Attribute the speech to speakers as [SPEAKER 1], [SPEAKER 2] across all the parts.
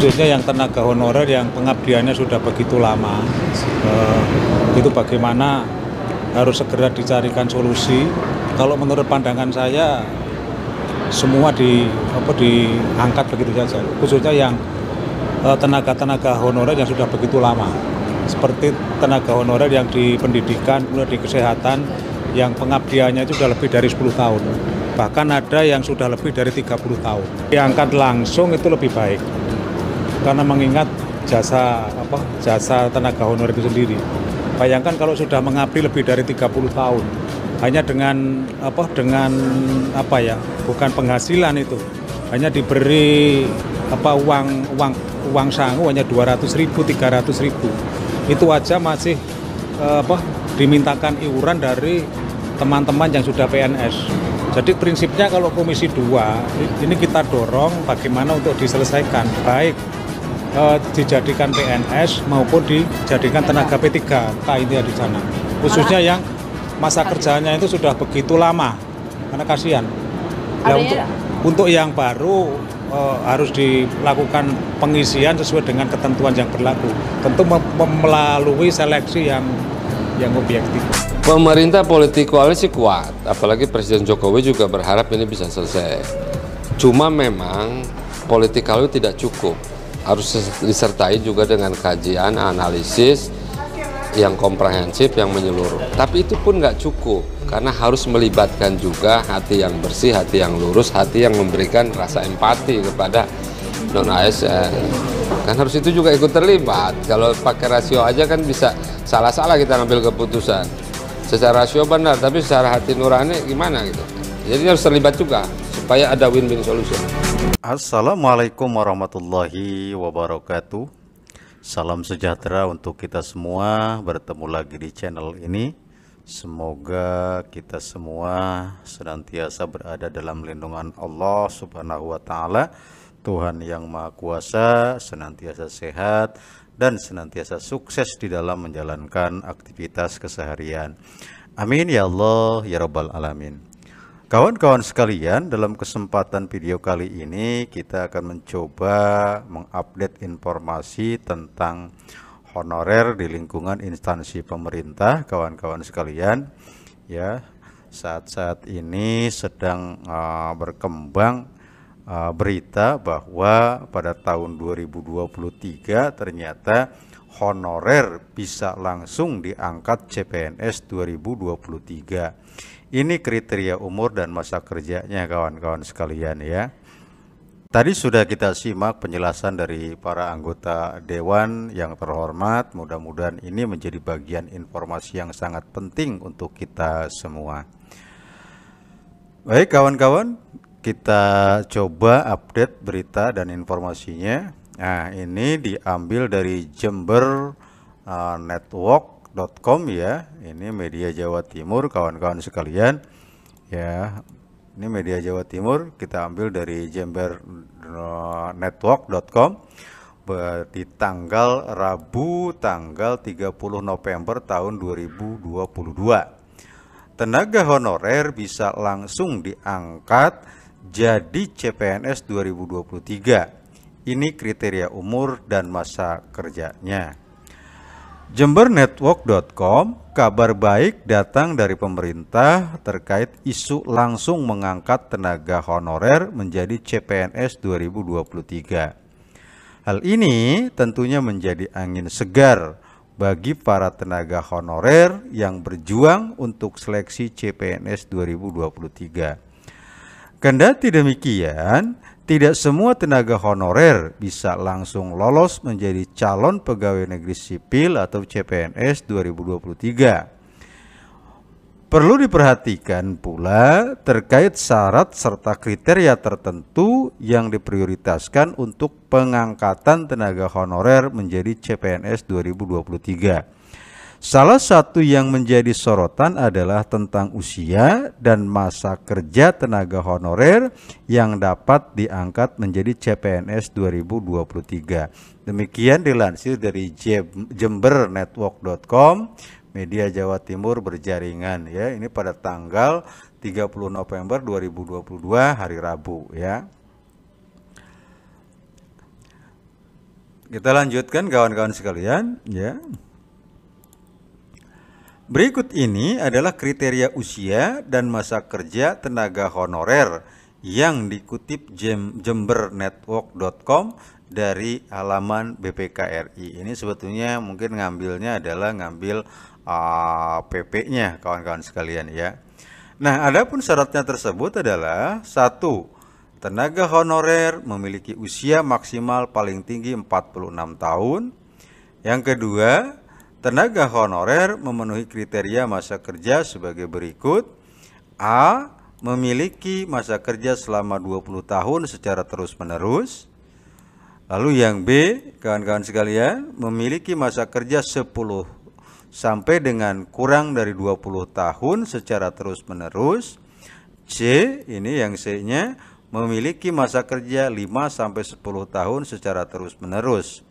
[SPEAKER 1] khususnya yang tenaga honorer yang pengabdiannya sudah begitu lama. Itu bagaimana harus segera dicarikan solusi. Kalau menurut pandangan saya semua diangkat begitu saja, khususnya yang tenaga-tenaga honorer yang sudah begitu lama, seperti tenaga honorer yang di pendidikan, kemudian di kesehatan, yang pengabdiannya itu sudah lebih dari 10 tahun. Bahkan ada yang sudah lebih dari 30 tahun. Diangkat langsung itu lebih baik, karena mengingat jasa tenaga honorer itu sendiri. Bayangkan kalau sudah mengabdi lebih dari 30 tahun, hanya dengan bukan penghasilan itu, hanya diberi uang sangu hanya 200.000, 300.000, itu aja masih dimintakan iuran dari teman-teman yang sudah PNS. Jadi prinsipnya kalau Komisi 2 ini kita dorong bagaimana untuk diselesaikan, baik dijadikan PNS maupun dijadikan tenaga P3K ini di sana, khususnya yang masa kerjanya itu sudah begitu lama, karena kasihan. Nah, untuk yang baru harus dilakukan pengisian sesuai dengan ketentuan yang berlaku, tentu melalui seleksi yang objektif.
[SPEAKER 2] Pemerintah politik koalisi kuat, apalagi Presiden Jokowi juga berharap ini bisa selesai. Cuma memang politik koalisi tidak cukup, harus disertai juga dengan kajian, analisis yang komprehensif, yang menyeluruh. Tapi itu pun nggak cukup, karena harus melibatkan juga hati yang bersih, hati yang lurus, hati yang memberikan rasa empati kepada non-ASN. Kan harus itu juga ikut terlibat. Kalau pakai rasio aja kan bisa salah-salah kita ngambil keputusan. Secara rasio benar, tapi secara hati nurani gimana gitu. Jadi harus terlibat juga, supaya ada win-win solution.
[SPEAKER 3] Assalamualaikum warahmatullahi wabarakatuh. Salam sejahtera untuk kita semua, bertemu lagi di channel ini. Semoga kita semua senantiasa berada dalam lindungan Allah Subhanahu wa Ta'ala, Tuhan yang Maha Kuasa, senantiasa sehat dan senantiasa sukses di dalam menjalankan aktivitas keseharian. Amin ya Allah ya Rabbal Alamin. Kawan-kawan sekalian, dalam kesempatan video kali ini kita akan mencoba mengupdate informasi tentang honorer di lingkungan instansi pemerintah. Kawan-kawan sekalian, ya, saat-saat ini sedang berkembang berita bahwa pada tahun 2023 ternyata honorer bisa langsung diangkat CPNS 2023. Ini kriteria umur dan masa kerjanya, kawan-kawan sekalian, ya. Tadi sudah kita simak penjelasan dari para anggota dewan yang terhormat. Mudah-mudahan ini menjadi bagian informasi yang sangat penting untuk kita semua. Baik kawan-kawan, kita coba update berita dan informasinya. Nah, ini diambil dari Jember Network.com, ya. Ini media Jawa Timur, kawan-kawan sekalian, ya. Ini media Jawa Timur, kita ambil dari Jember Network.com di tanggal Rabu tanggal 30 November tahun 2022. Tenaga honorer bisa langsung diangkat jadi CPNS 2023. Ini kriteria umur dan masa kerjanya. Jembernetwork.com, kabar baik datang dari pemerintah terkait isu langsung mengangkat tenaga honorer menjadi CPNS 2023. Hal ini tentunya menjadi angin segar bagi para tenaga honorer yang berjuang untuk seleksi CPNS 2023. Kendati demikian, tidak semua tenaga honorer bisa langsung lolos menjadi calon pegawai negeri sipil atau CPNS 2023. Perlu diperhatikan pula terkait syarat serta kriteria tertentu yang diprioritaskan untuk pengangkatan tenaga honorer menjadi CPNS 2023. Salah satu yang menjadi sorotan adalah tentang usia dan masa kerja tenaga honorer yang dapat diangkat menjadi CPNS 2023. Demikian dilansir dari Jembernetwork.com, media Jawa Timur berjaringan, ya. Ini pada tanggal 30 November 2022 hari Rabu, ya. Kita lanjutkan kawan-kawan sekalian ya. Berikut ini adalah kriteria usia dan masa kerja tenaga honorer yang dikutip jembernetwork.com dari halaman BPKRI. Ini sebetulnya mungkin ngambilnya adalah ngambil PP-nya kawan-kawan sekalian ya. Nah, adapun syaratnya tersebut adalah 1. Tenaga honorer memiliki usia maksimal paling tinggi 46 tahun. Yang kedua, tenaga honorer memenuhi kriteria masa kerja sebagai berikut. A. Memiliki masa kerja selama 20 tahun secara terus-menerus. Lalu yang B, kawan-kawan sekalian, memiliki masa kerja 10 sampai dengan kurang dari 20 tahun secara terus-menerus. C, ini yang C-nya, memiliki masa kerja 5 sampai 10 tahun secara terus-menerus.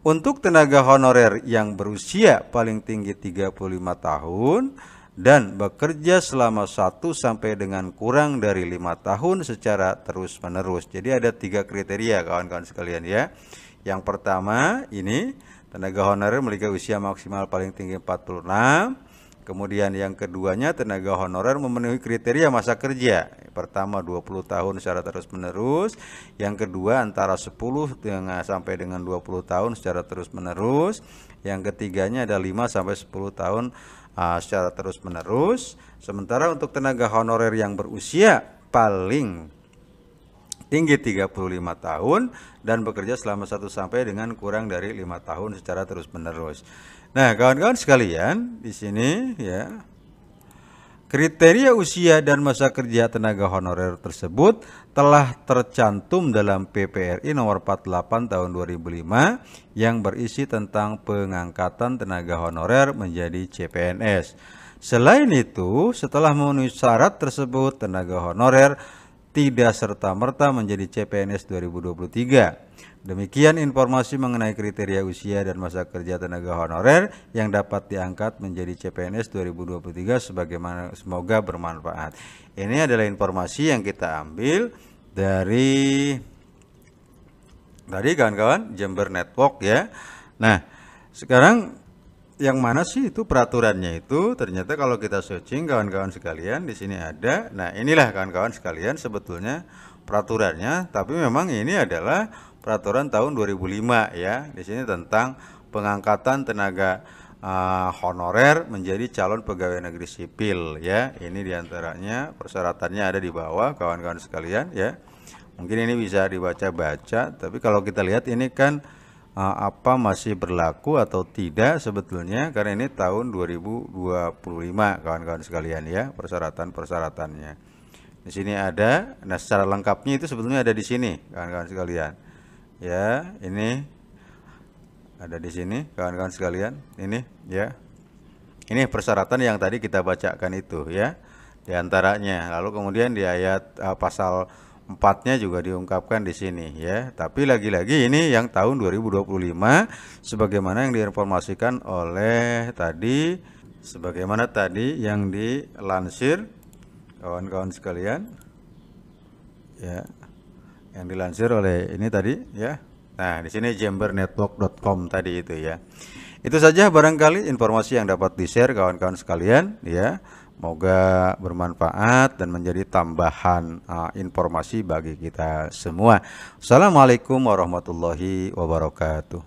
[SPEAKER 3] Untuk tenaga honorer yang berusia paling tinggi 35 tahun dan bekerja selama 1 sampai dengan kurang dari 5 tahun secara terus-menerus. Jadi ada 3 kriteria kawan-kawan sekalian ya. Yang pertama ini tenaga honorer memiliki usia maksimal paling tinggi 46. Kemudian yang keduanya tenaga honorer memenuhi kriteria masa kerja. Pertama 20 tahun secara terus-menerus, yang kedua antara 10 sampai dengan 20 tahun secara terus-menerus, yang ketiganya ada 5 sampai 10 tahun secara terus-menerus. Sementara untuk tenaga honorer yang berusia paling tinggi 35 tahun dan bekerja selama 1 sampai dengan kurang dari 5 tahun secara terus-menerus. Nah, kawan-kawan sekalian, di sini ya, kriteria usia dan masa kerja tenaga honorer tersebut telah tercantum dalam PPRI nomor 48 tahun 2005 yang berisi tentang pengangkatan tenaga honorer menjadi CPNS. Selain itu, setelah memenuhi syarat tersebut, tenaga honorer tidak serta-merta menjadi CPNS 2023. Demikian informasi mengenai kriteria usia dan masa kerja tenaga honorer yang dapat diangkat menjadi CPNS 2023 sebagaimana, semoga bermanfaat. Ini adalah informasi yang kita ambil dari kawan-kawan Jember Network ya. Nah, sekarang yang mana sih itu peraturannya itu? Ternyata kalau kita searching kawan-kawan sekalian di sini ada. Nah, inilah kawan-kawan sekalian sebetulnya peraturannya, tapi memang ini adalah peraturan tahun 2005 ya. Di sini tentang pengangkatan tenaga honorer menjadi calon pegawai negeri sipil ya. Ini diantaranya persyaratannya ada di bawah kawan-kawan sekalian ya. Mungkin ini bisa dibaca-baca, tapi kalau kita lihat ini kan apa masih berlaku atau tidak sebetulnya, karena ini tahun 2025 kawan-kawan sekalian ya, persyaratan-persyaratannya. Di sini ada, nah secara lengkapnya itu sebetulnya ada di sini kawan-kawan sekalian. Ya, ini ada di sini kawan-kawan sekalian, ini ya. Ini persyaratan yang tadi kita bacakan itu ya, diantaranya. Lalu kemudian di ayat pasal 4-nya juga diungkapkan di sini ya. Tapi lagi-lagi ini yang tahun 2025 sebagaimana yang diinformasikan oleh tadi, sebagaimana tadi yang dilansir kawan-kawan sekalian ya. Yang dilansir oleh ini tadi ya. Nah, di sini jembernetwork.com tadi itu ya. Itu saja barangkali informasi yang dapat di-share kawan-kawan sekalian ya. Semoga bermanfaat dan menjadi tambahan informasi bagi kita semua. Assalamualaikum warahmatullahi wabarakatuh.